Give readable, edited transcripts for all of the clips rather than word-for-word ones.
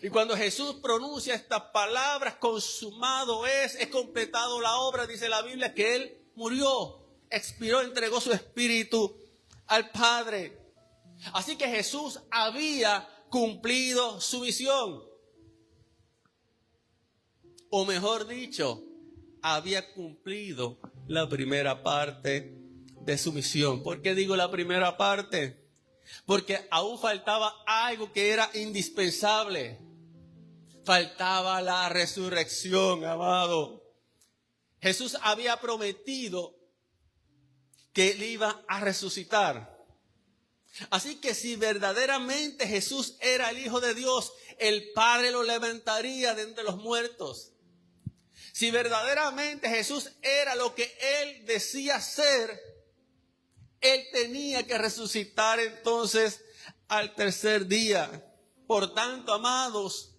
Y cuando Jesús pronuncia estas palabras, consumado es completado la obra, dice la Biblia, que Él murió, expiró, entregó su espíritu al Padre. Así que Jesús había cumplido su misión. O mejor dicho, había cumplido la primera parte de su misión. ¿Por qué digo la primera parte? Porque aún faltaba algo que era indispensable. Faltaba la resurrección, amado. Jesús había prometido que Él iba a resucitar. Así que si verdaderamente Jesús era el Hijo de Dios, el Padre lo levantaría de entre los muertos. Si verdaderamente Jesús era lo que Él decía ser, Él tenía que resucitar entonces al tercer día. Por tanto, amados,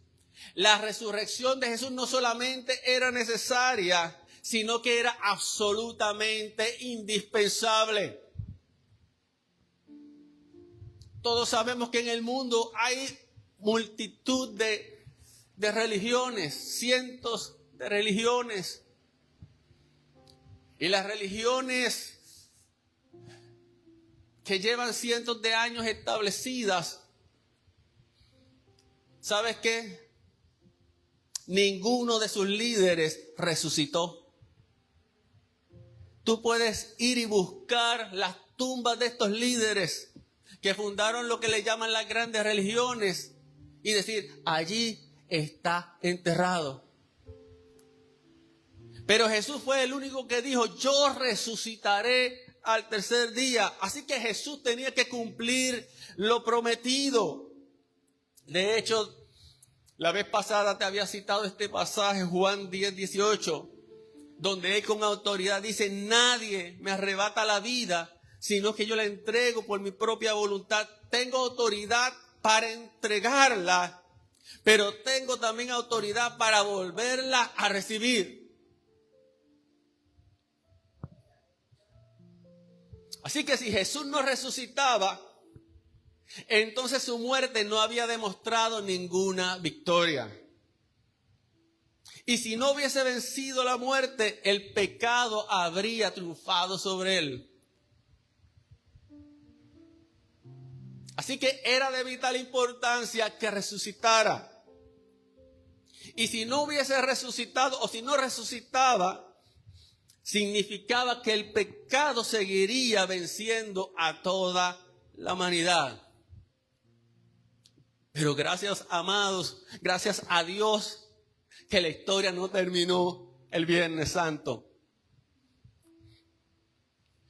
la resurrección de Jesús no solamente era necesaria, sino que era absolutamente indispensable. Todos sabemos que en el mundo hay multitud de religiones, cientos de religiones. Y las religiones que llevan cientos de años establecidas, ¿sabes qué? Ninguno de sus líderes resucitó. Tú puedes ir y buscar las tumbas de estos líderes que fundaron lo que le llaman las grandes religiones y decir, allí está enterrado. Pero Jesús fue el único que dijo, yo resucitaré al tercer día. Así que Jesús tenía que cumplir lo prometido. De hecho, la vez pasada te había citado este pasaje, Juan 10:18, donde Él con autoridad dice, nadie me arrebata la vida, sino que yo la entrego por mi propia voluntad. Tengo autoridad para entregarla, pero tengo también autoridad para volverla a recibir. Así que si Jesús no resucitaba, entonces su muerte no había demostrado ninguna victoria. Y si no hubiese vencido la muerte, el pecado habría triunfado sobre él. Así que era de vital importancia que resucitara. Y si no hubiese resucitado o si no resucitaba, significaba que el pecado seguiría venciendo a toda la humanidad. Pero gracias, amados, gracias a Dios que la historia no terminó el Viernes Santo.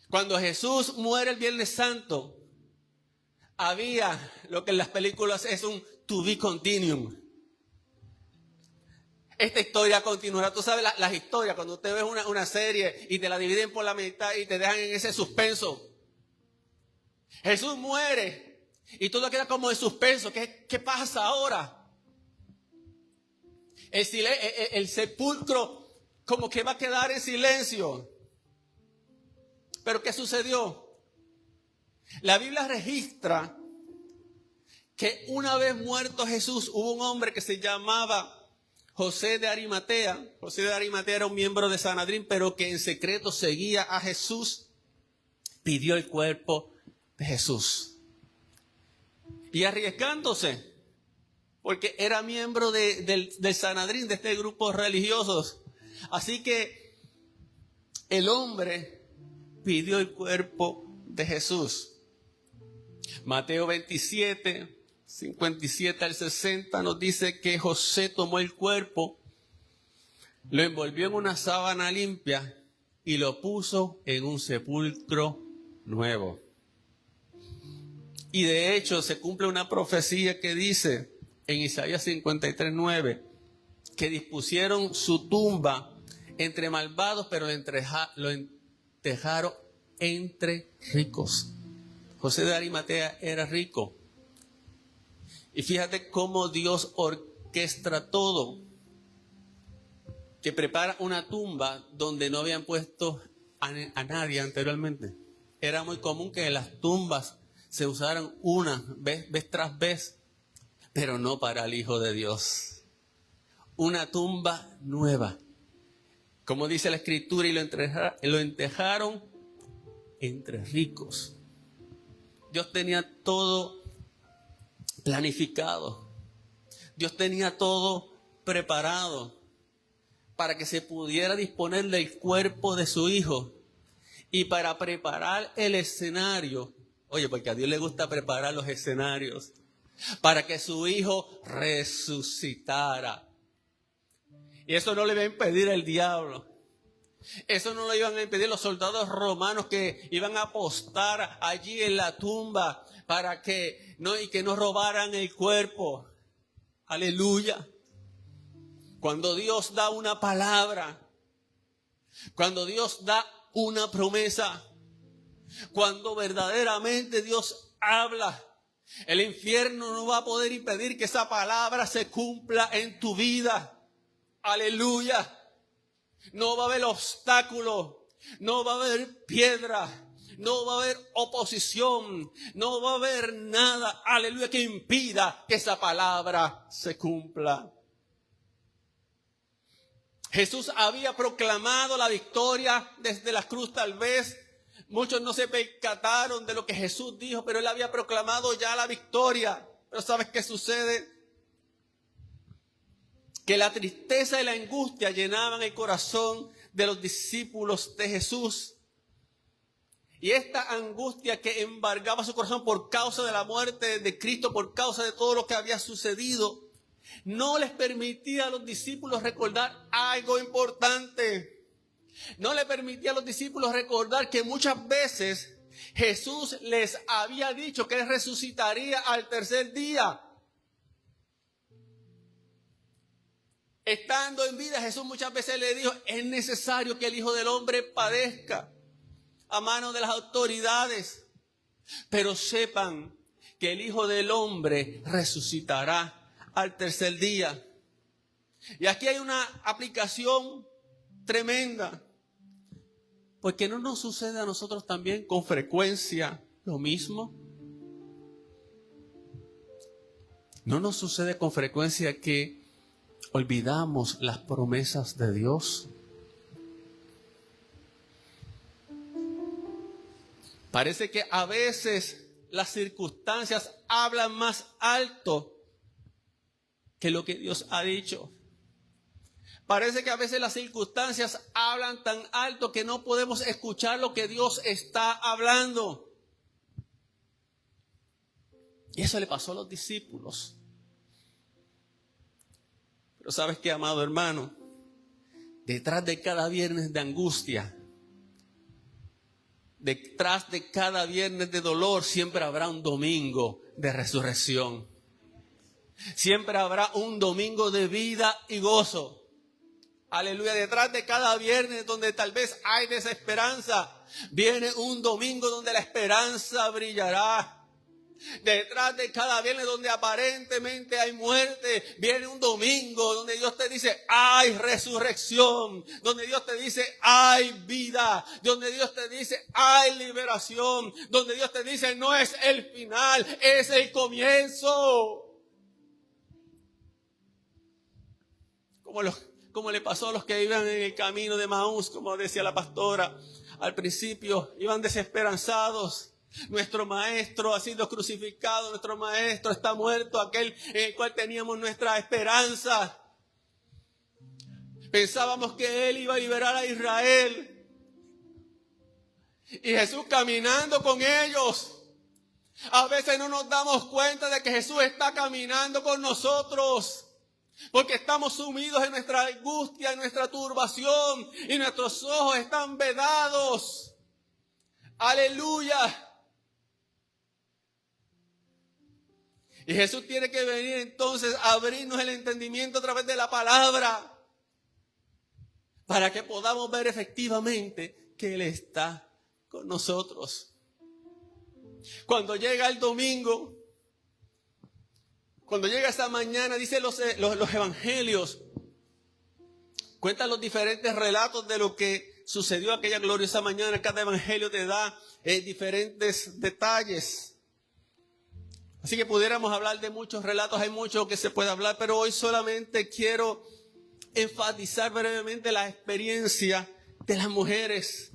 Cuando Jesús muere el Viernes Santo, había lo que en las películas es un to be continuum. Esta historia continuará. Tú sabes las historias, cuando usted ve una serie y te la dividen por la mitad y te dejan en ese suspenso. Jesús muere y todo queda como en suspenso. ¿Qué pasa ahora? El sepulcro como que va a quedar en silencio. ¿Pero qué sucedió? La Biblia registra que una vez muerto Jesús, hubo un hombre que se llamaba José de Arimatea. José de Arimatea era un miembro de Sanedrín, pero que en secreto seguía a Jesús. Pidió el cuerpo de Jesús. Y arriesgándose, porque era miembro del Sanedrín, de este grupo religioso. Así que el hombre pidió el cuerpo de Jesús. Mateo 27, 57 al 60 nos dice que José tomó el cuerpo, lo envolvió en una sábana limpia y lo puso en un sepulcro nuevo. Y de hecho se cumple una profecía que dice en Isaías 53:9 que dispusieron su tumba entre malvados, pero lo enterraron entre ricos. José de Arimatea era rico. Y fíjate cómo Dios orquestra todo. Que prepara una tumba donde no habían puesto a nadie anteriormente. Era muy común que las tumbas se usaran una vez tras vez. pero no para el Hijo de Dios. Una tumba nueva. Como dice la Escritura, y lo enterraron entre ricos. Dios tenía todo planificado. Dios tenía todo preparado para que se pudiera disponer del cuerpo de su Hijo y para preparar el escenario. Oye, porque a Dios le gusta preparar los escenarios para que su Hijo resucitara. Y eso no le iba a impedir el diablo. Eso no lo iban a impedir los soldados romanos que iban a apostar allí en la tumba para que no robaran el cuerpo. Aleluya. Cuando Dios da una palabra, cuando Dios da una promesa, cuando verdaderamente Dios habla, el infierno no va a poder impedir que esa palabra se cumpla en tu vida. Aleluya. No va a haber obstáculo, no va a haber piedra, no va a haber oposición, no va a haber nada, aleluya, que impida que esa palabra se cumpla. Jesús había proclamado la victoria desde la cruz, tal vez muchos no se percataron de lo que Jesús dijo, pero él había proclamado ya la victoria. Pero ¿sabes qué sucede? Que la tristeza y la angustia llenaban el corazón de los discípulos de Jesús. Y esta angustia que embargaba su corazón por causa de la muerte de Cristo, por causa de todo lo que había sucedido, no les permitía a los discípulos recordar algo importante. No le permitía a los discípulos recordar que muchas veces Jesús les había dicho que él resucitaría al tercer día. Estando en vida, Jesús muchas veces le dijo, es necesario que el Hijo del Hombre padezca a manos de las autoridades. Pero sepan que el Hijo del Hombre resucitará al tercer día. Y aquí hay una aplicación tremenda. Porque ¿no nos sucede a nosotros también con frecuencia lo mismo? ¿No nos sucede con frecuencia que olvidamos las promesas de Dios? Parece que a veces las circunstancias hablan más alto que lo que Dios ha dicho. Parece que a veces las circunstancias hablan tan alto que no podemos escuchar lo que Dios está hablando. Y eso le pasó a los discípulos. Pero ¿sabes qué, amado hermano? Detrás de cada viernes de angustia, detrás de cada viernes de dolor, siempre habrá un domingo de resurrección. Siempre habrá un domingo de vida y gozo. Aleluya. Detrás de cada viernes donde tal vez hay desesperanza, viene un domingo donde la esperanza brillará. Detrás de cada viernes donde aparentemente hay muerte, viene un domingo donde Dios te dice hay resurrección, donde Dios te dice hay vida, donde Dios te dice hay liberación, donde Dios te dice no es el final, es el comienzo. Como le pasó a los que iban en el camino de Maús, como decía la pastora al principio, iban desesperanzados. Nuestro maestro ha sido crucificado, nuestro maestro está muerto, aquel en el cual teníamos nuestra esperanza. Pensábamos que él iba a liberar a Israel. Y Jesús caminando con ellos. A veces no nos damos cuenta de que Jesús está caminando con nosotros. Porque estamos sumidos en nuestra angustia, en nuestra turbación. Y nuestros ojos están vedados. Aleluya. Y Jesús tiene que venir entonces a abrirnos el entendimiento a través de la palabra. Para que podamos ver efectivamente que Él está con nosotros. Cuando llega el domingo, cuando llega esta mañana, dicen los evangelios, cuentan los diferentes relatos de lo que sucedió aquella gloriosa mañana. Cada evangelio te da diferentes detalles. Así que pudiéramos hablar de muchos relatos, hay mucho que se puede hablar, pero hoy solamente quiero enfatizar brevemente la experiencia de las mujeres.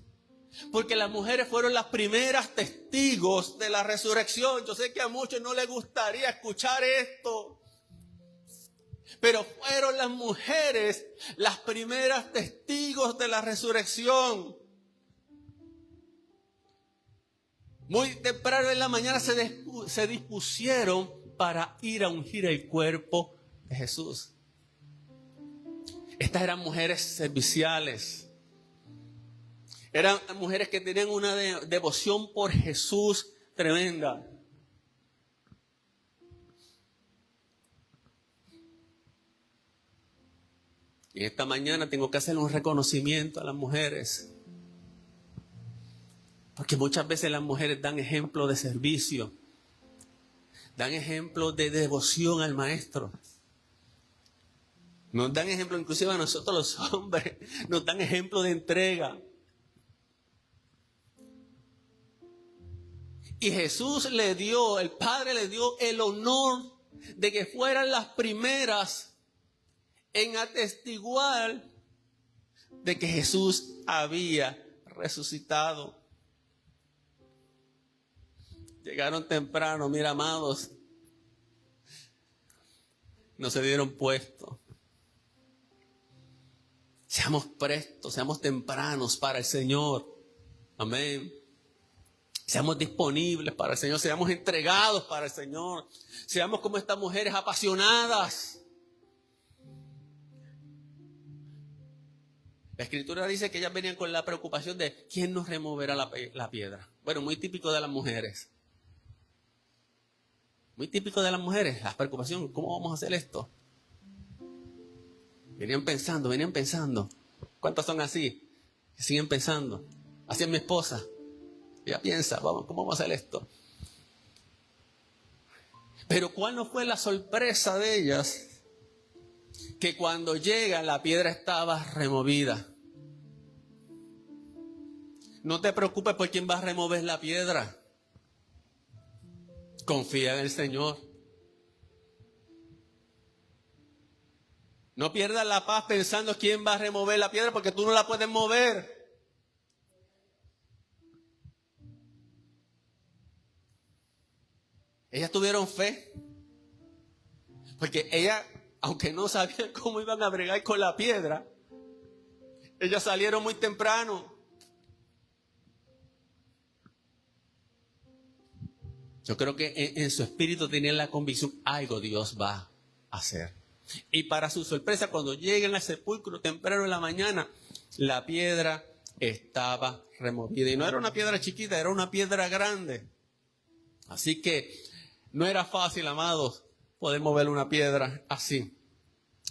Porque las mujeres fueron las primeras testigos de la resurrección. Yo sé que a muchos no les gustaría escuchar esto, pero fueron las mujeres las primeras testigos de la resurrección. Muy temprano en la mañana se dispusieron para ir a ungir el cuerpo de Jesús. Estas eran mujeres serviciales. Eran mujeres que tenían una devoción por Jesús tremenda. Y esta mañana tengo que hacer un reconocimiento a las mujeres. Porque muchas veces las mujeres dan ejemplo de servicio. Dan ejemplo de devoción al Maestro. Nos dan ejemplo inclusive a nosotros los hombres. Nos dan ejemplo de entrega. Y Jesús el Padre le dio el honor de que fueran las primeras en atestiguar de que Jesús había resucitado. Llegaron temprano, mira, amados, no se dieron puesto. Seamos prestos, seamos tempranos para el Señor. Amén. Seamos disponibles para el Señor, seamos entregados para el Señor. Seamos como estas mujeres apasionadas. La Escritura dice que ellas venían con la preocupación de ¿quién nos removerá la piedra? Bueno, muy típico de las mujeres. Muy típico de las mujeres, la preocupación, ¿cómo vamos a hacer esto? Venían pensando. ¿Cuántas son así? Que siguen pensando. Así es mi esposa. Ella piensa, ¿cómo vamos a hacer esto? Pero ¿cuál no fue la sorpresa de ellas? Que cuando llegan la piedra estaba removida. No te preocupes por quién va a remover la piedra. Confía en el Señor. No pierdas la paz pensando quién va a remover la piedra porque tú no la puedes mover. Ellas tuvieron fe. Porque ellas, aunque no sabían cómo iban a bregar con la piedra, ellas salieron muy temprano. Yo creo que en su espíritu tenían la convicción, algo Dios va a hacer. Y para su sorpresa, cuando llegan al sepulcro temprano en la mañana, la piedra estaba removida. Y no era una piedra chiquita, era una piedra grande. Así que no era fácil, amados, poder mover una piedra así.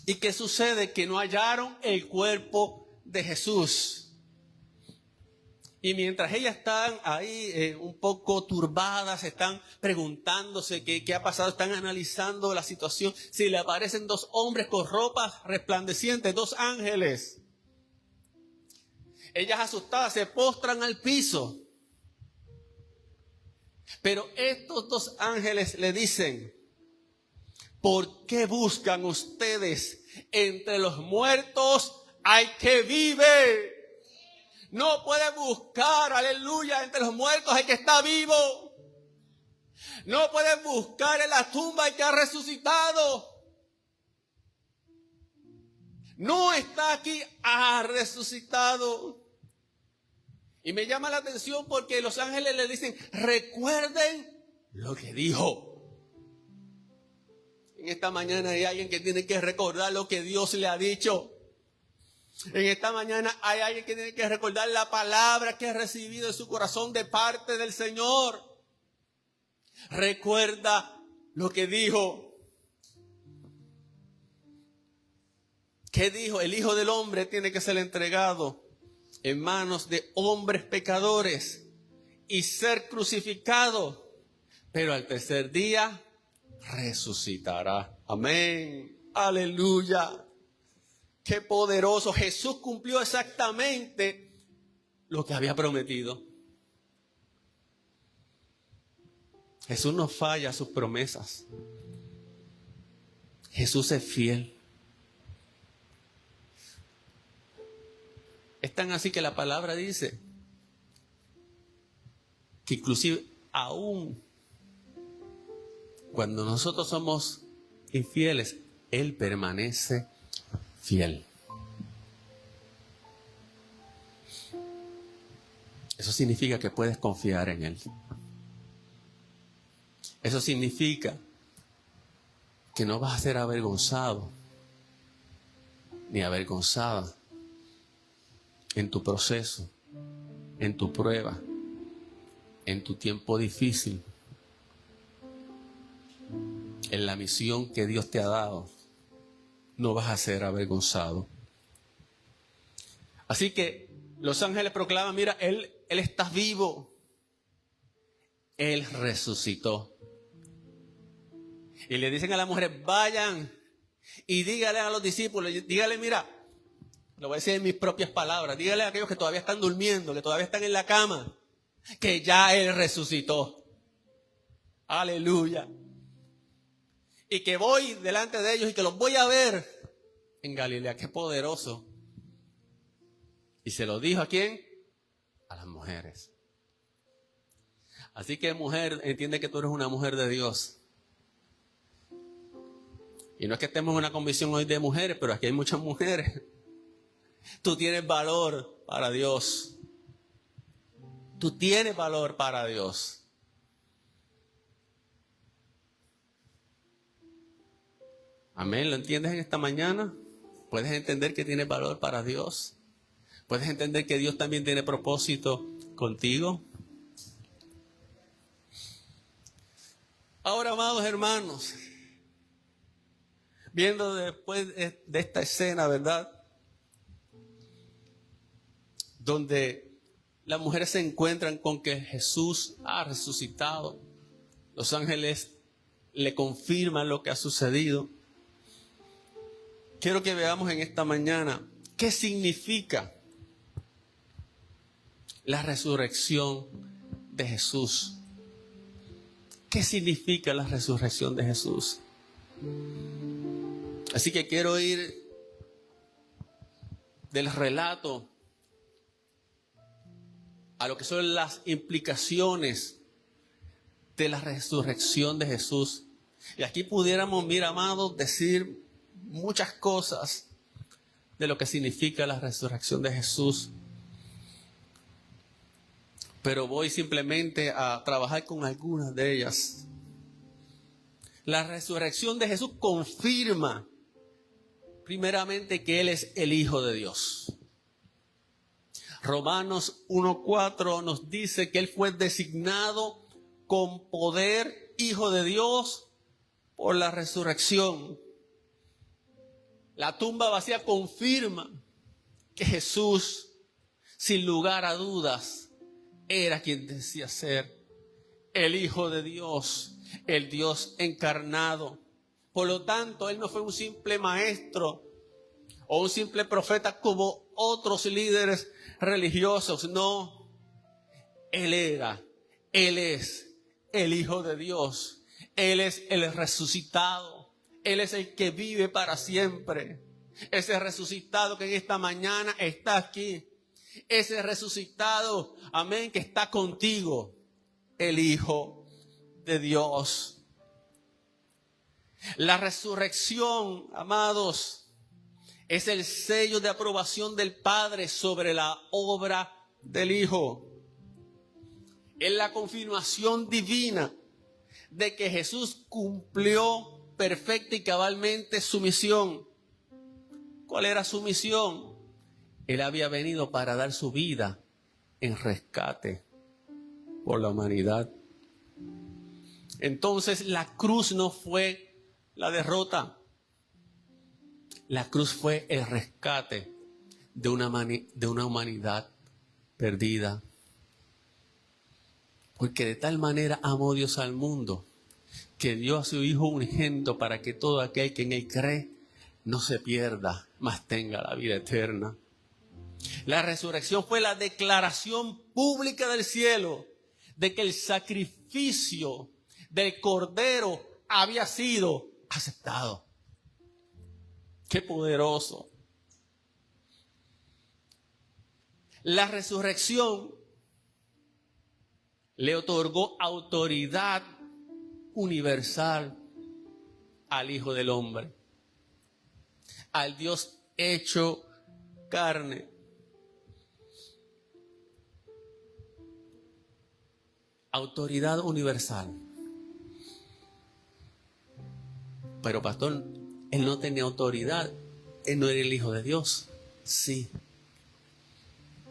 ¿Y qué sucede? Que no hallaron el cuerpo de Jesús. Y mientras ellas están ahí un poco turbadas, están preguntándose qué ha pasado, están analizando la situación, si le aparecen dos hombres con ropas resplandecientes, dos ángeles. Ellas asustadas se postran al piso. Pero estos dos ángeles le dicen, ¿por qué buscan ustedes entre los muertos al que vive? No pueden buscar, aleluya, entre los muertos al que está vivo. No pueden buscar en la tumba al que ha resucitado. No está aquí, ha resucitado. Y me llama la atención porque los ángeles le dicen, recuerden lo que dijo. En esta mañana hay alguien que tiene que recordar lo que Dios le ha dicho. En esta mañana hay alguien que tiene que recordar la palabra que ha recibido en su corazón de parte del Señor. Recuerda lo que dijo. ¿Qué dijo? El Hijo del Hombre tiene que ser entregado en manos de hombres pecadores y ser crucificado, pero al tercer día resucitará. Amén. Aleluya. Qué poderoso. Jesús cumplió exactamente lo que había prometido. Jesús no falla a sus promesas. Jesús es fiel. Es tan así que la palabra dice que inclusive aún cuando nosotros somos infieles, Él permanece fiel. Eso significa que puedes confiar en Él. Eso significa que no vas a ser avergonzado ni avergonzada en tu proceso, en tu prueba, en tu tiempo difícil, en la misión que Dios te ha dado. No vas a ser avergonzado. Así que los ángeles proclaman, mira, Él está vivo. Él resucitó. Y le dicen a las mujeres, vayan y díganle a los discípulos, díganle, mira, lo voy a decir en mis propias palabras, díganle a aquellos que todavía están durmiendo, que todavía están en la cama, que ya Él resucitó. Aleluya. Y que voy delante de ellos y que los voy a ver en Galilea. Qué poderoso. Y se lo dijo ¿a quién? A las mujeres. Así que mujer, entiende que tú eres una mujer de Dios. Y no es que estemos en una convicción hoy de mujeres, pero aquí hay muchas mujeres. Tú tienes valor para Dios. Tú tienes valor para Dios. Amén, ¿lo entiendes en esta mañana? ¿Puedes entender que tienes valor para Dios? ¿Puedes entender que Dios también tiene propósito contigo? Ahora, amados hermanos, viendo después de esta escena, ¿verdad? Donde las mujeres se encuentran con que Jesús ha resucitado. Los ángeles le confirman lo que ha sucedido. Quiero que veamos en esta mañana qué significa la resurrección de Jesús. ¿Qué significa la resurrección de Jesús? Así que quiero ir del relato a lo que son las implicaciones de la resurrección de Jesús. Y aquí pudiéramos, mira, amados, decir muchas cosas de lo que significa la resurrección de Jesús. Pero voy simplemente a trabajar con algunas de ellas. La resurrección de Jesús confirma primeramente que Él es el Hijo de Dios. Romanos 1:4 nos dice que Él fue designado con poder Hijo de Dios por la resurrección. La tumba vacía confirma que Jesús, sin lugar a dudas, era quien decía ser el Hijo de Dios, el Dios encarnado. Por lo tanto, Él no fue un simple maestro o un simple profeta como otros líderes religiosos. No, Él es el Hijo de Dios. Él es el resucitado. Él es el que vive para siempre. Ese resucitado que en esta mañana está aquí. Ese resucitado, amén, que está contigo. El Hijo de Dios. La resurrección, amados, es el sello de aprobación del Padre sobre la obra del Hijo. Es la confirmación divina de que Jesús cumplió perfecta y cabalmente su misión. ¿Cuál era su misión? Él había venido para dar su vida en rescate por la humanidad. Entonces la cruz no fue la derrota. La cruz fue el rescate de una humanidad perdida. Porque de tal manera amó Dios al mundo, que dio a su Hijo unigénito para que todo aquel que en Él cree no se pierda, mas tenga la vida eterna. La resurrección fue la declaración pública del cielo de que el sacrificio del Cordero había sido aceptado. ¡Qué poderoso! La resurrección le otorgó autoridad universal al Hijo del Hombre, al Dios hecho carne. Autoridad universal. Pero pastor, él no tenía autoridad. Él no era el Hijo de Dios. Sí,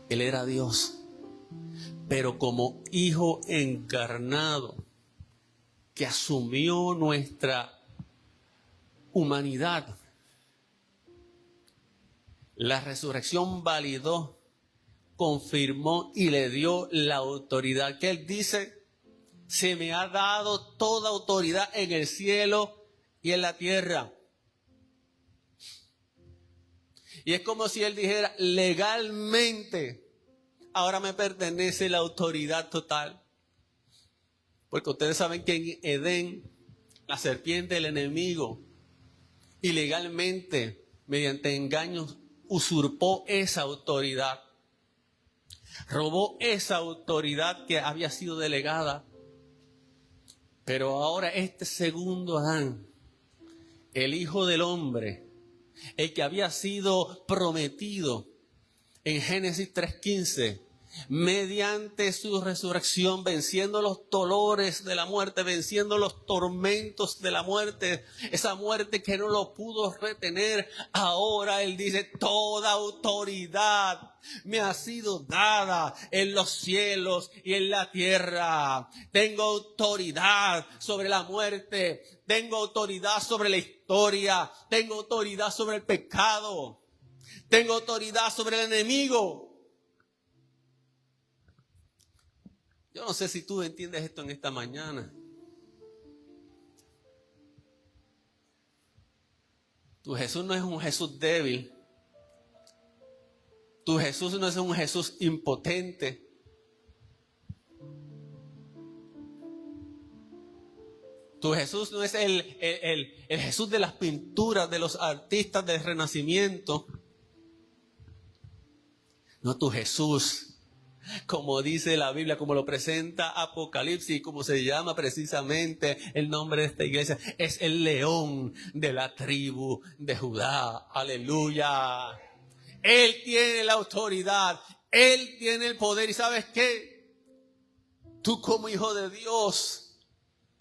él era Dios. Pero como Hijo encarnado, que asumió nuestra humanidad, la resurrección validó, confirmó y le dio la autoridad que él dice: se me ha dado toda autoridad en el cielo y en la tierra. Y es como si él dijera: legalmente ahora me pertenece la autoridad total. Porque ustedes saben que en Edén la serpiente, el enemigo, ilegalmente, mediante engaños, usurpó esa autoridad. Robó esa autoridad que había sido delegada. Pero ahora este segundo Adán, el Hijo del Hombre, el que había sido prometido en Génesis 3:15, mediante su resurrección, venciendo los dolores de la muerte, venciendo los tormentos de la muerte, esa muerte que no lo pudo retener, ahora él dice: toda autoridad me ha sido dada en los cielos y en la tierra. Tengo autoridad sobre la muerte, tengo autoridad sobre la historia, tengo autoridad sobre el pecado, tengo autoridad sobre el enemigo. Yo no sé si tú entiendes esto en esta mañana. Tu Jesús no es un Jesús débil. Tu Jesús no es un Jesús impotente. Tu Jesús no es el Jesús de las pinturas de los artistas del Renacimiento. No, tu Jesús, como dice la Biblia, como lo presenta Apocalipsis, como se llama precisamente el nombre de esta iglesia, es el león de la tribu de Judá. Aleluya. Él tiene la autoridad, él tiene el poder. ¿Y sabes qué? Tú como hijo de Dios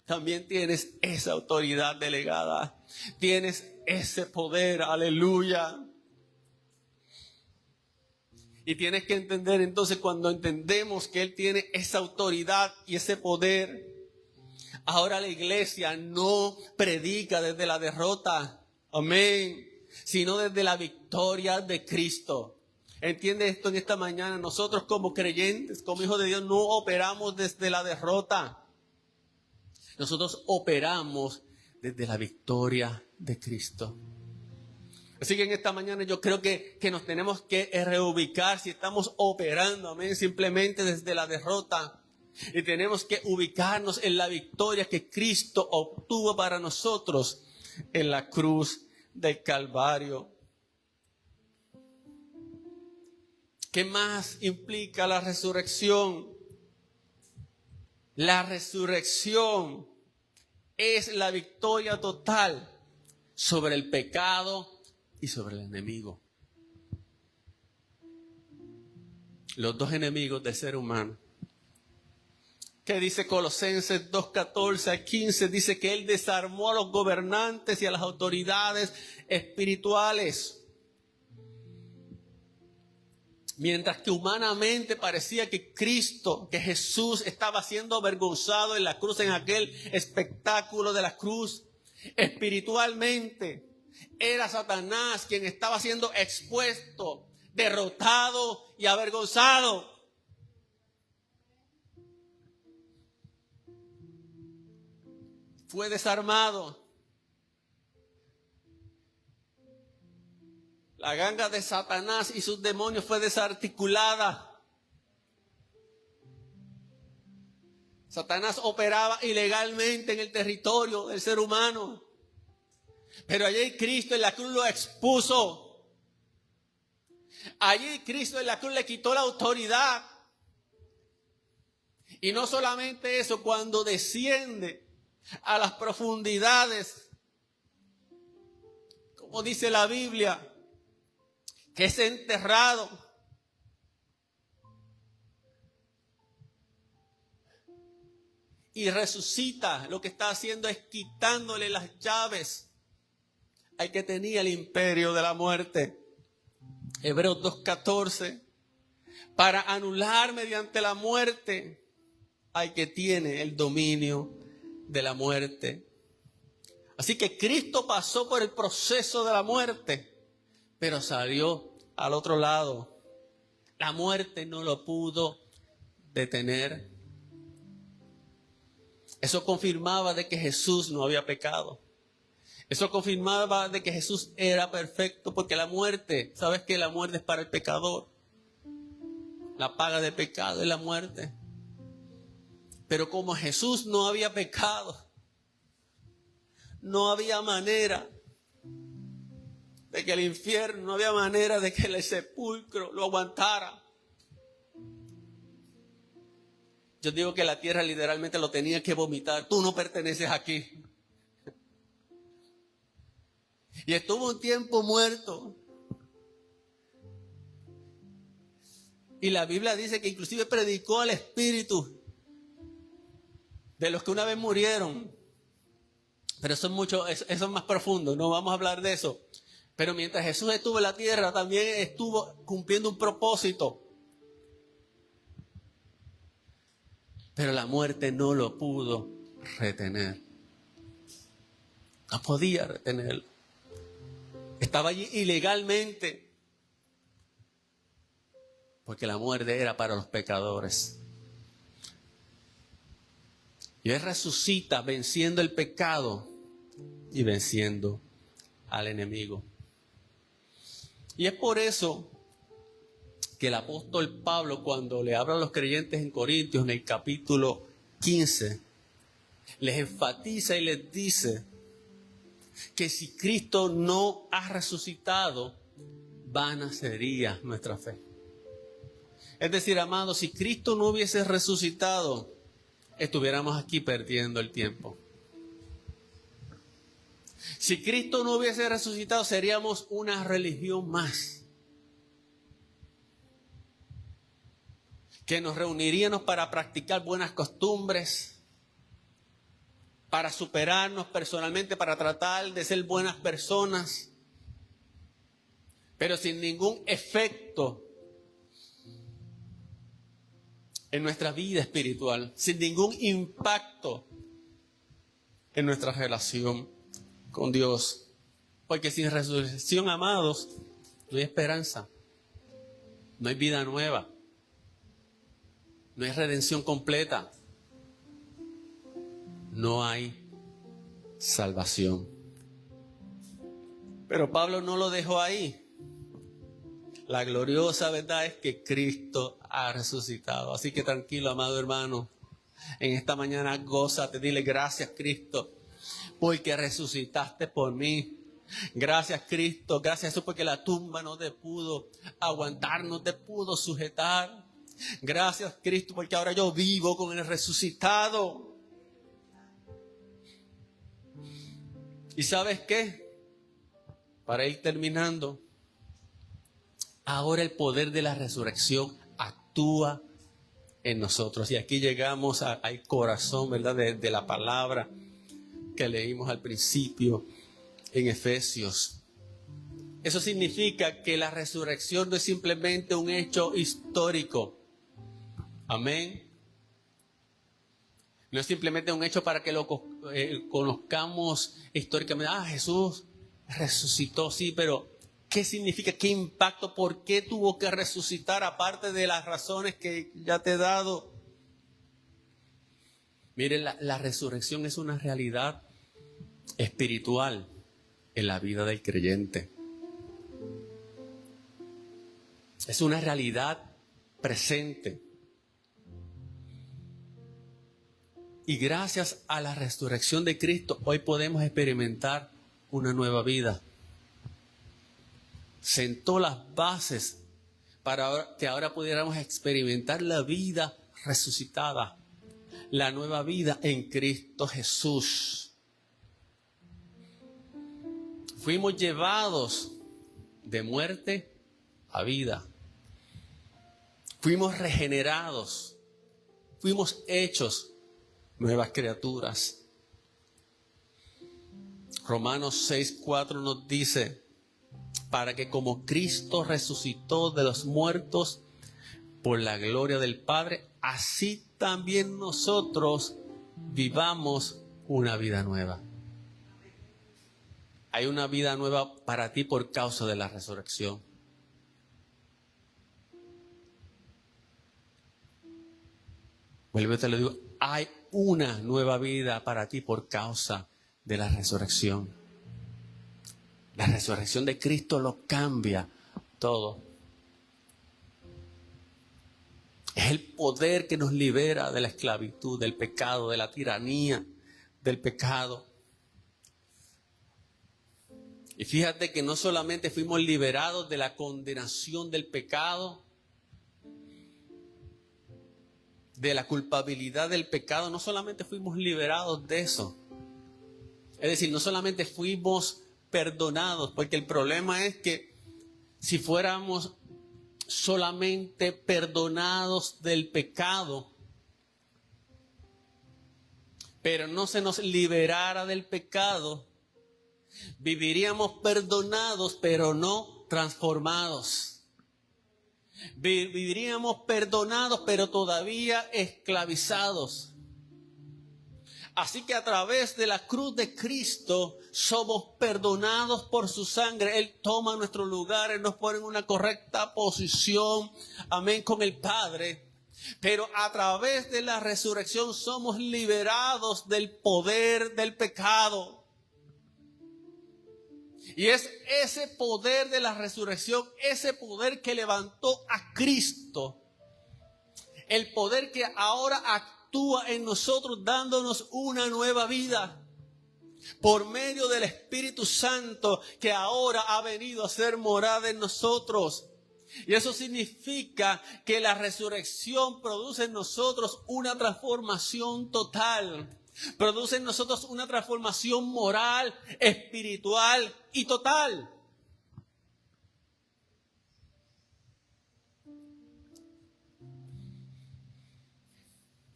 también tienes esa autoridad delegada. Tienes ese poder. Aleluya. Y tienes que entender entonces, cuando entendemos que él tiene esa autoridad y ese poder, ahora la iglesia no predica desde la derrota, amén, sino desde la victoria de Cristo. ¿Entiende esto en esta mañana? Nosotros como creyentes, como hijos de Dios, no operamos desde la derrota. Nosotros operamos desde la victoria de Cristo. Así que en esta mañana yo creo que nos tenemos que reubicar si estamos operando, amén, simplemente desde la derrota. Y tenemos que ubicarnos en la victoria que Cristo obtuvo para nosotros en la cruz del Calvario. ¿Qué más implica la resurrección? La resurrección es la victoria total sobre el pecado y sobre el enemigo. Los dos enemigos del ser humano. ¿Qué dice Colosenses 2:14-15? Dice que él desarmó a los gobernantes y a las autoridades espirituales. Mientras que humanamente parecía que Cristo, que Jesús estaba siendo avergonzado en la cruz, en aquel espectáculo de la cruz, espiritualmente era Satanás quien estaba siendo expuesto, derrotado y avergonzado. Fue desarmado. La ganga de Satanás y sus demonios fue desarticulada. Satanás operaba ilegalmente en el territorio del ser humano. Pero allí Cristo en la cruz lo expuso. Allí Cristo en la cruz le quitó la autoridad. Y no solamente eso, cuando desciende a las profundidades, como dice la Biblia, que es enterrado. Y resucita, lo que está haciendo es quitándole las llaves al que tenía el imperio de la muerte. Hebreos 2:14, para anular mediante la muerte al que tiene el dominio de la muerte. Así que Cristo pasó por el proceso de la muerte, pero salió al otro lado. La muerte no lo pudo detener. Eso confirmaba de que Jesús no había pecado. Eso confirmaba de que Jesús era perfecto, porque la muerte, ¿sabes qué? La muerte es para el pecador. La paga del pecado es la muerte. Pero como Jesús no había pecado, no había manera de que el infierno, no había manera de que el sepulcro lo aguantara. Yo digo que la tierra literalmente lo tenía que vomitar. Tú no perteneces aquí. Y estuvo un tiempo muerto. Y la Biblia dice que inclusive predicó al espíritu de los que una vez murieron. Pero eso es mucho, eso es más profundo, no vamos a hablar de eso. Pero mientras Jesús estuvo en la tierra, también estuvo cumpliendo un propósito. Pero la muerte no lo pudo retener. No podía retenerlo. Estaba allí ilegalmente. Porque la muerte era para los pecadores. Y Él resucita venciendo el pecado y venciendo al enemigo. Y es por eso que el apóstol Pablo, cuando le habla a los creyentes en Corintios, en el capítulo 15, les enfatiza y les dice que si Cristo no ha resucitado, vana sería nuestra fe. Es decir, amados, si Cristo no hubiese resucitado, estuviéramos aquí perdiendo el tiempo. Si Cristo no hubiese resucitado, seríamos una religión más. Que nos reuniríamos para practicar buenas costumbres, para superarnos personalmente, para tratar de ser buenas personas, pero sin ningún efecto en nuestra vida espiritual, sin ningún impacto en nuestra relación con Dios. Porque sin resurrección, amados, no hay esperanza, no hay vida nueva, no hay redención completa, no hay salvación. Pero Pablo no lo dejó ahí. La gloriosa verdad es que Cristo ha resucitado. Así que tranquilo, amado hermano. En esta mañana gózate, dile gracias, Cristo, porque resucitaste por mí. Gracias, Cristo, gracias a Jesús, porque la tumba no te pudo aguantar, no te pudo sujetar. Gracias, Cristo, porque ahora yo vivo con el resucitado. ¿Y sabes qué? Para ir terminando, ahora el poder de la resurrección actúa en nosotros. Y aquí llegamos al corazón, ¿verdad? De la palabra que leímos al principio en Efesios. Eso significa que la resurrección no es simplemente un hecho histórico. Amén. No es simplemente un hecho para que lo conozcamos históricamente. Jesús resucitó, sí, pero ¿qué significa? ¿Qué impacto? ¿Por qué tuvo que resucitar? Aparte de las razones que ya te he dado. Miren, la resurrección es una realidad espiritual en la vida del creyente. Es una realidad presente. Y gracias a la resurrección de Cristo, hoy podemos experimentar una nueva vida. Sentó las bases para que ahora pudiéramos experimentar la vida resucitada, la nueva vida en Cristo Jesús. Fuimos llevados de muerte a vida. Fuimos regenerados. Fuimos hechos nuevas criaturas. Romanos 6:4 nos dice, para que como Cristo resucitó de los muertos por la gloria del Padre, así también nosotros vivamos una vida nueva. Hay una vida nueva para ti por causa de la resurrección. Vuelvo y te lo digo, hay una nueva vida para ti por causa de la resurrección. La resurrección de Cristo lo cambia todo. Es el poder que nos libera de la esclavitud, del pecado, de la tiranía, del pecado. Y fíjate que no solamente fuimos liberados de la condenación del pecado, de la culpabilidad del pecado, no solamente fuimos liberados de eso. Es decir, no solamente fuimos perdonados, porque el problema es que si fuéramos solamente perdonados del pecado, pero no se nos liberara del pecado, viviríamos perdonados, pero no transformados. Viviríamos perdonados, pero todavía esclavizados. Así que a través de la cruz de Cristo somos perdonados por su sangre. Él toma nuestro lugar, Él nos pone en una correcta posición, amén, con el Padre. Pero a través de la resurrección somos liberados del poder del pecado. Y es ese poder de la resurrección, ese poder que levantó a Cristo, el poder que ahora actúa en nosotros dándonos una nueva vida por medio del Espíritu Santo que ahora ha venido a ser morada en nosotros. Y eso significa que la resurrección produce en nosotros una transformación total. Produce en nosotros una transformación moral, espiritual y total.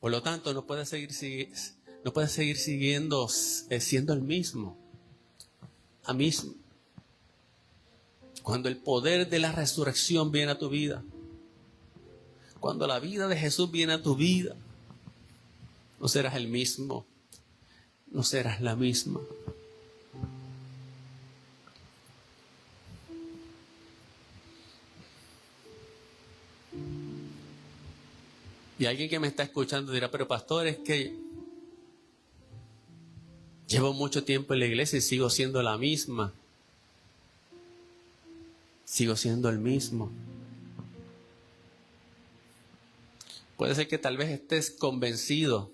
Por lo tanto, no puedes seguir siendo el mismo. A mismo. Cuando el poder de la resurrección viene a tu vida, cuando la vida de Jesús viene a tu vida, no serás el mismo. No serás la misma. Y alguien que me está escuchando dirá, pero pastor, es que llevo mucho tiempo en la iglesia y sigo siendo la misma. Sigo siendo el mismo. Puede ser que tal vez estés convencido,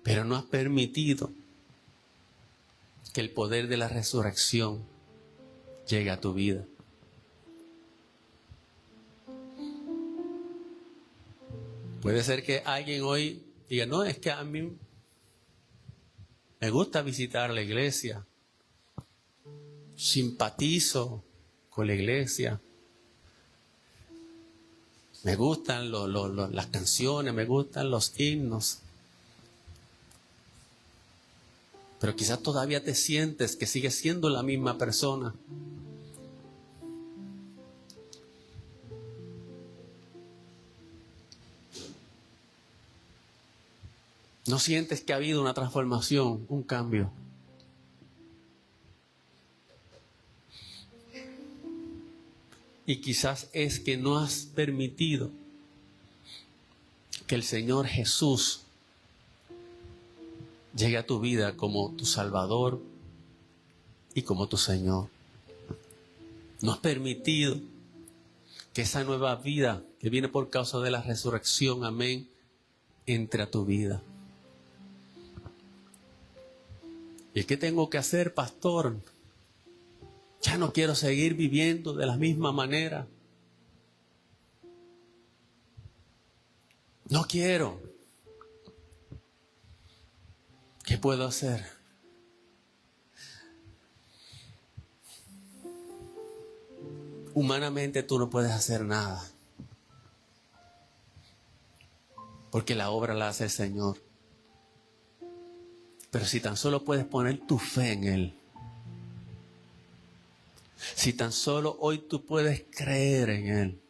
pero no has permitido que el poder de la resurrección llegue a tu vida. Puede ser que alguien hoy diga, no, es que a mí me gusta visitar la iglesia, simpatizo con la iglesia, me gustan las canciones, me gustan los himnos. Pero quizás todavía te sientes que sigues siendo la misma persona. No sientes que ha habido una transformación, un cambio. Y quizás es que no has permitido que el Señor Jesús llegue a tu vida como tu Salvador y como tu Señor. No has permitido que esa nueva vida que viene por causa de la resurrección, amén, entre a tu vida. ¿Y qué tengo que hacer, pastor? Ya no quiero seguir viviendo de la misma manera. No quiero. ¿Qué puedo hacer? Humanamente tú no puedes hacer nada. Porque la obra la hace el Señor. Pero si tan solo puedes poner tu fe en Él. Si tan solo hoy tú puedes creer en Él.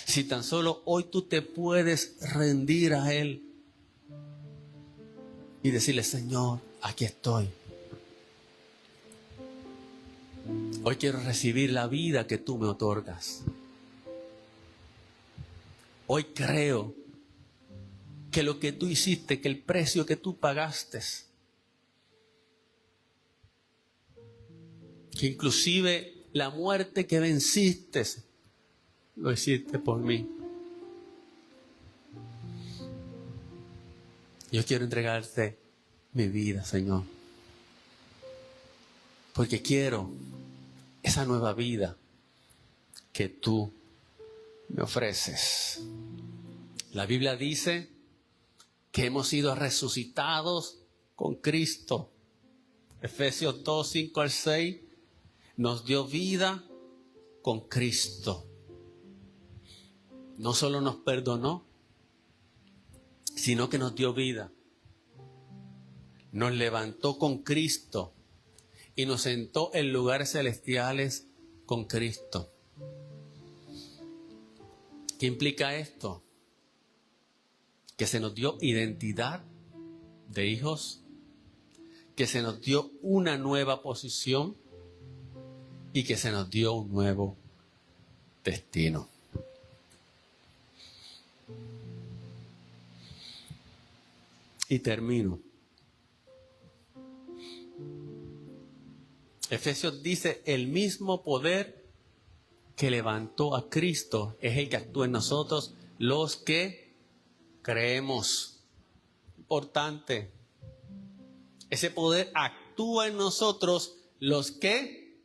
Si tan solo hoy tú te puedes rendir a Él. Y decirle, Señor, aquí estoy. Hoy quiero recibir la vida que tú me otorgas. Hoy creo que lo que tú hiciste, que el precio que tú pagaste, que inclusive la muerte que venciste, lo hiciste por mí. Yo quiero entregarte mi vida, Señor. Porque quiero esa nueva vida que tú me ofreces. La Biblia dice que hemos sido resucitados con Cristo. Efesios 2, 5 al 6 nos dio vida con Cristo. No solo nos perdonó, sino que nos dio vida. Nos levantó con Cristo y nos sentó en lugares celestiales con Cristo. ¿Qué implica esto? Que se nos dio identidad de hijos, que se nos dio una nueva posición y que se nos dio un nuevo destino. Y termino. Efesios dice, el mismo poder que levantó a Cristo es el que actúa en nosotros, los que creemos. Importante. Ese poder actúa en nosotros, los que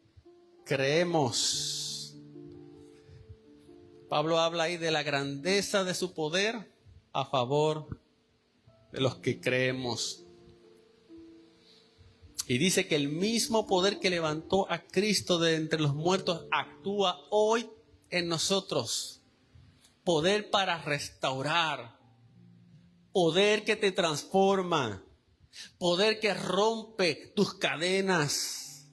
creemos. Pablo habla ahí de la grandeza de su poder a favor de los que creemos. Y dice que el mismo poder que levantó a Cristo de entre los muertos actúa hoy en nosotros. Poder para restaurar. Poder que te transforma. Poder que rompe tus cadenas.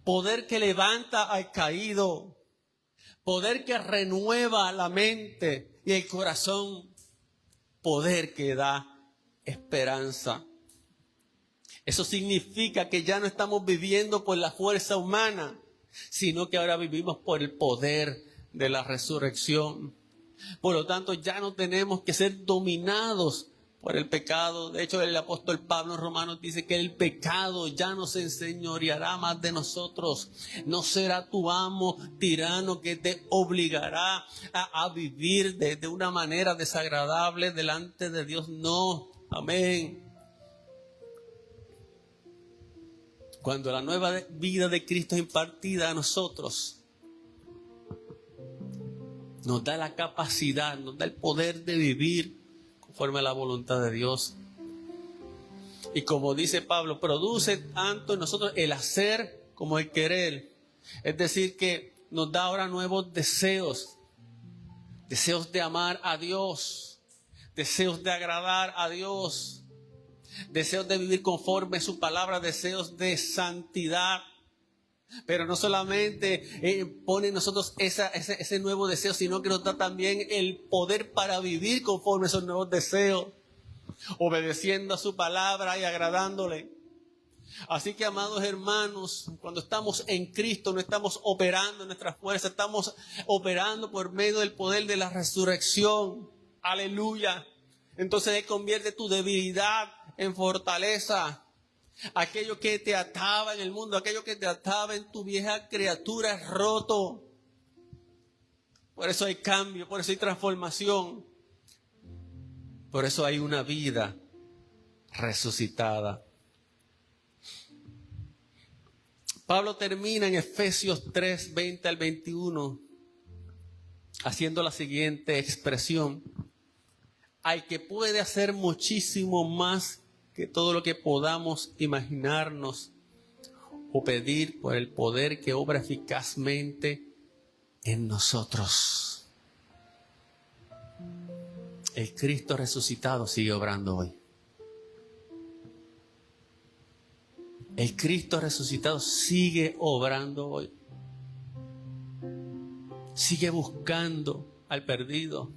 Poder que levanta al caído. Poder que renueva la mente y el corazón. Poder que da esperanza. Eso significa que ya no estamos viviendo por la fuerza humana, sino que ahora vivimos por el poder de la resurrección. Por lo tanto, ya no tenemos que ser dominados por el pecado. De hecho, el apóstol Pablo en Romanos dice que el pecado ya no se enseñoreará más de nosotros. No será tu amo tirano que te obligará a vivir de una manera desagradable delante de Dios. No, amén. Cuando la nueva vida de Cristo es impartida a nosotros, nos da la capacidad, nos da el poder de vivir conforme a la voluntad de Dios. Y como dice Pablo, produce tanto en nosotros el hacer como el querer. Es decir, que nos da ahora nuevos deseos. Deseos de amar a Dios. Deseos de agradar a Dios. Deseos de vivir conforme a su palabra, deseos de santidad. Pero no solamente pone en nosotros ese nuevo deseo, sino que nos da también el poder para vivir conforme a esos nuevos deseos, obedeciendo a su palabra y agradándole. Así que, amados hermanos, cuando estamos en Cristo, no estamos operando en nuestras fuerzas, estamos operando por medio del poder de la resurrección. Aleluya. Entonces Él convierte tu debilidad en fortaleza. Aquello que te ataba en el mundo, aquello que te ataba en tu vieja criatura es roto. Por eso hay cambio, por eso hay transformación. Por eso hay una vida resucitada. Pablo termina en Efesios 3, 20 al 21, haciendo la siguiente expresión: al que puede hacer muchísimo más que todo lo que podamos imaginarnos o pedir, por el poder que obra eficazmente en nosotros. El Cristo resucitado sigue obrando hoy. El Cristo resucitado sigue obrando hoy. Sigue buscando al perdido.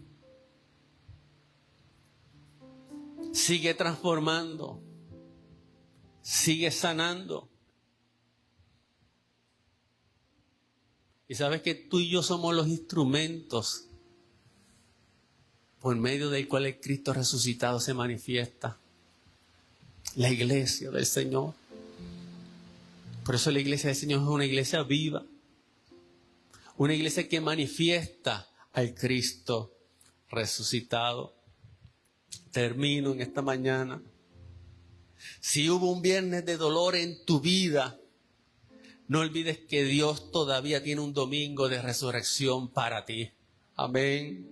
Sigue transformando. Sigue sanando. Y sabes que tú y yo somos los instrumentos por medio del cual el Cristo resucitado se manifiesta. La iglesia del Señor. Por eso la iglesia del Señor es una iglesia viva. Una iglesia que manifiesta al Cristo resucitado. Termino en esta mañana. Si hubo un viernes de dolor en tu vida, no olvides que Dios todavía tiene un domingo de resurrección para ti. Amén.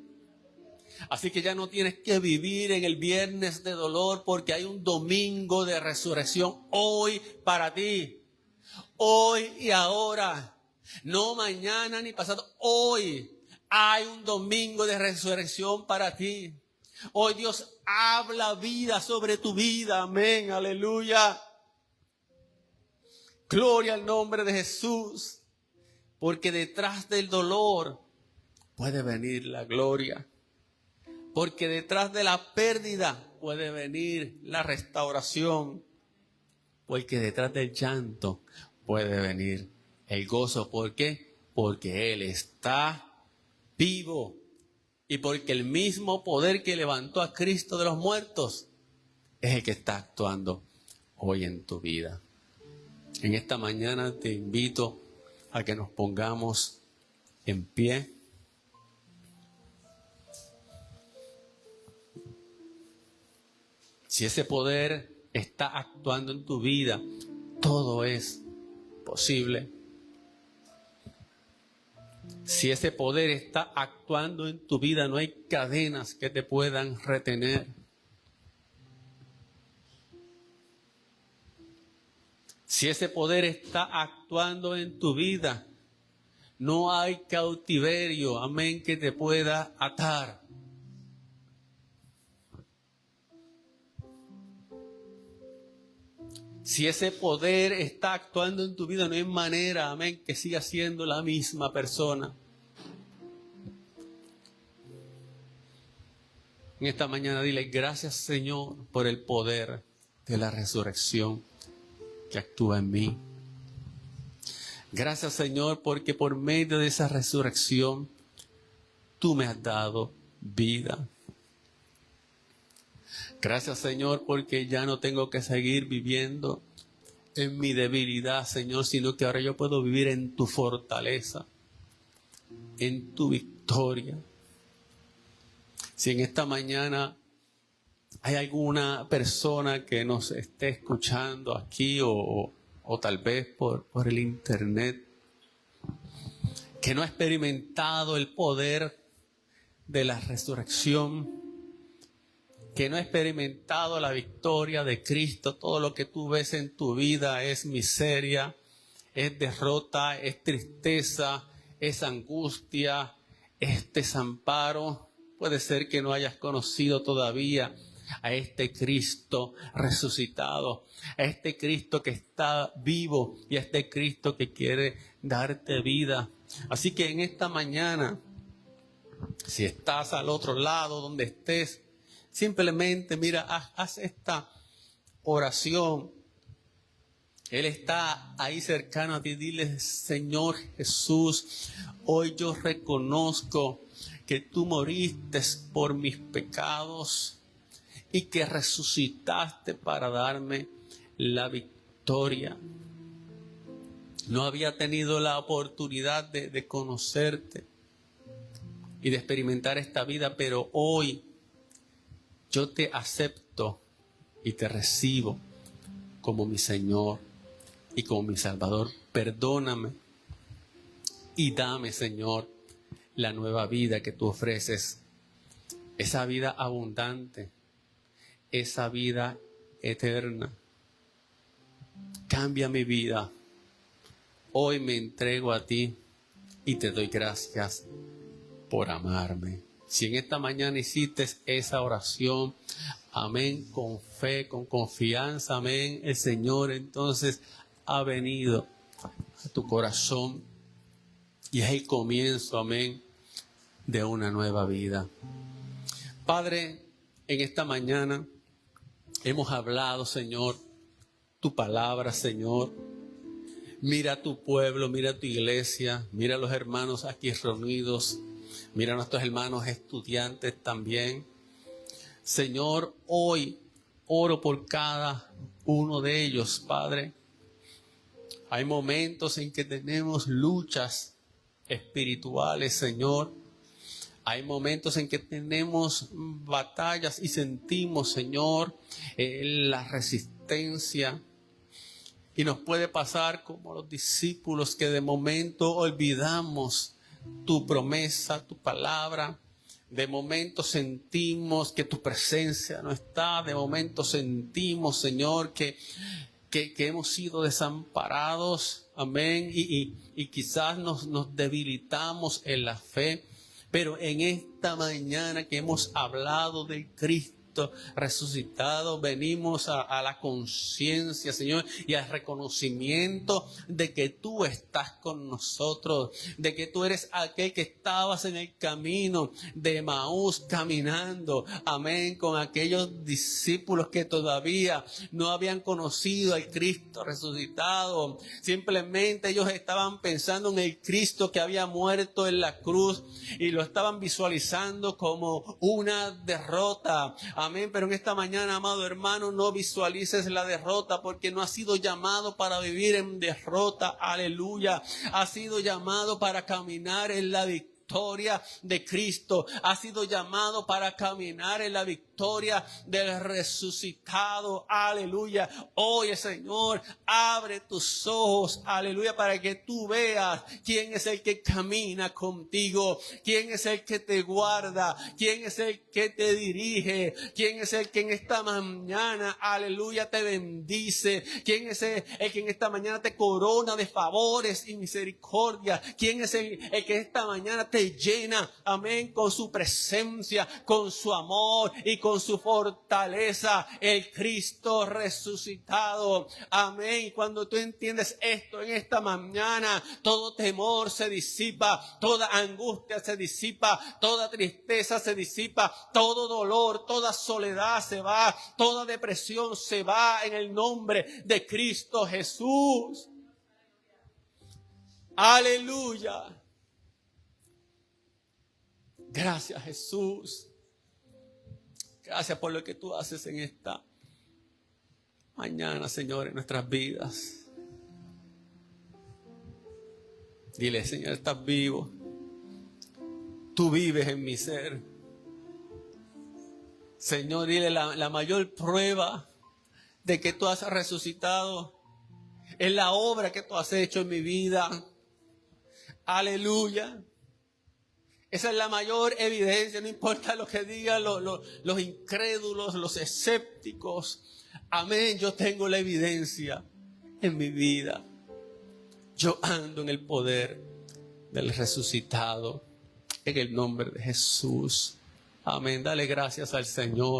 Así que ya no tienes que vivir en el viernes de dolor, porque hay un domingo de resurrección hoy para ti. Hoy y ahora. No mañana ni pasado. Hoy hay un domingo de resurrección para ti. Hoy Dios habla vida sobre tu vida. Amén. Aleluya. Gloria al nombre de Jesús. Porque detrás del dolor puede venir la gloria. Porque detrás de la pérdida puede venir la restauración. Porque detrás del llanto puede venir el gozo. ¿Por qué? Porque Él está vivo. Y porque el mismo poder que levantó a Cristo de los muertos es el que está actuando hoy en tu vida. En esta mañana te invito a que nos pongamos en pie. Si ese poder está actuando en tu vida, todo es posible. Si ese poder está actuando en tu vida, no hay cadenas que te puedan retener. Si ese poder está actuando en tu vida, no hay cautiverio, amén, que te pueda atar. Si ese poder está actuando en tu vida, no hay manera, amén, que sigas siendo la misma persona. En esta mañana dile gracias, Señor, por el poder de la resurrección que actúa en mí. Gracias, Señor, porque por medio de esa resurrección tú me has dado vida. Gracias, Señor, porque ya no tengo que seguir viviendo en mi debilidad, Señor, sino que ahora yo puedo vivir en tu fortaleza, en tu victoria. Si en esta mañana hay alguna persona que nos esté escuchando aquí o tal vez por el internet, que no ha experimentado el poder de la resurrección, que no ha experimentado la victoria de Cristo, todo lo que tú ves en tu vida es miseria, es derrota, es tristeza, es angustia, es desamparo. Puede ser que no hayas conocido todavía a este Cristo resucitado, a este Cristo que está vivo y a este Cristo que quiere darte vida. Así que en esta mañana, si estás al otro lado donde estés, simplemente mira, haz esta oración. Él está ahí cercano a ti. Dile, Señor Jesús, hoy yo reconozco que tú moriste por mis pecados y que resucitaste para darme la victoria. No había tenido la oportunidad de conocerte y de experimentar esta vida, pero hoy yo te acepto y te recibo como mi Señor y como mi Salvador. Perdóname y dame, Señor, la nueva vida que tú ofreces. Esa vida abundante, esa vida eterna. Cambia mi vida. Hoy me entrego a ti y te doy gracias por amarme. Si en esta mañana hiciste esa oración, amén, con fe, con confianza, amén, el Señor entonces ha venido a tu corazón y es el comienzo, amén, de una nueva vida. Padre, en esta mañana hemos hablado, Señor, tu palabra, Señor. Mira a tu pueblo, mira a tu iglesia, mira a los hermanos aquí reunidos, mira a nuestros hermanos estudiantes también. Señor, hoy oro por cada uno de ellos, Padre. Hay momentos en que tenemos luchas espirituales, Señor. Hay momentos en que tenemos batallas y sentimos, Señor, la resistencia. Y nos puede pasar como los discípulos que de momento olvidamos tu promesa, tu palabra. De momento sentimos que tu presencia no está. De momento sentimos, Señor, que hemos sido desamparados. Amén. Y quizás nos debilitamos en la fe. Pero en esta mañana que hemos hablado del Cristo resucitado, venimos a la conciencia, Señor, y al reconocimiento de que tú estás con nosotros, de que tú eres aquel que estabas en el camino de Emaús caminando, amén, con aquellos discípulos que todavía no habían conocido al Cristo resucitado. Simplemente ellos estaban pensando en el Cristo que había muerto en la cruz y lo estaban visualizando como una derrota. Amén, pero en esta mañana, amado hermano, no visualices la derrota porque no has sido llamado para vivir en derrota. Aleluya. Has sido llamado para caminar en la victoria de Cristo. Has sido llamado para caminar en la victoria del resucitado. Aleluya. Oye, Señor, abre tus ojos. Aleluya, para que tú veas quién es el que camina contigo, quién es el que te guarda, quién es el que te dirige, quién es el que en esta mañana, aleluya, te bendice, quién es el que en esta mañana te corona de favores y misericordia, quién es el que esta mañana te llena, amén, con su presencia, con su amor y con su fortaleza, el Cristo resucitado. Amén. Cuando tú entiendes esto en esta mañana, todo temor se disipa, toda angustia se disipa, toda tristeza se disipa, todo dolor, toda soledad se va, toda depresión se va en el nombre de Cristo Jesús. Aleluya. Gracias, Jesús. Gracias por lo que tú haces en esta mañana, Señor, en nuestras vidas. Dile, Señor, estás vivo. Tú vives en mi ser. Señor, dile, la mayor prueba de que tú has resucitado es la obra que tú has hecho en mi vida. Aleluya. Esa es la mayor evidencia, no importa lo que digan los incrédulos, los escépticos. Amén, yo tengo la evidencia en mi vida. Yo ando en el poder del resucitado, en el nombre de Jesús. Amén, dale gracias al Señor.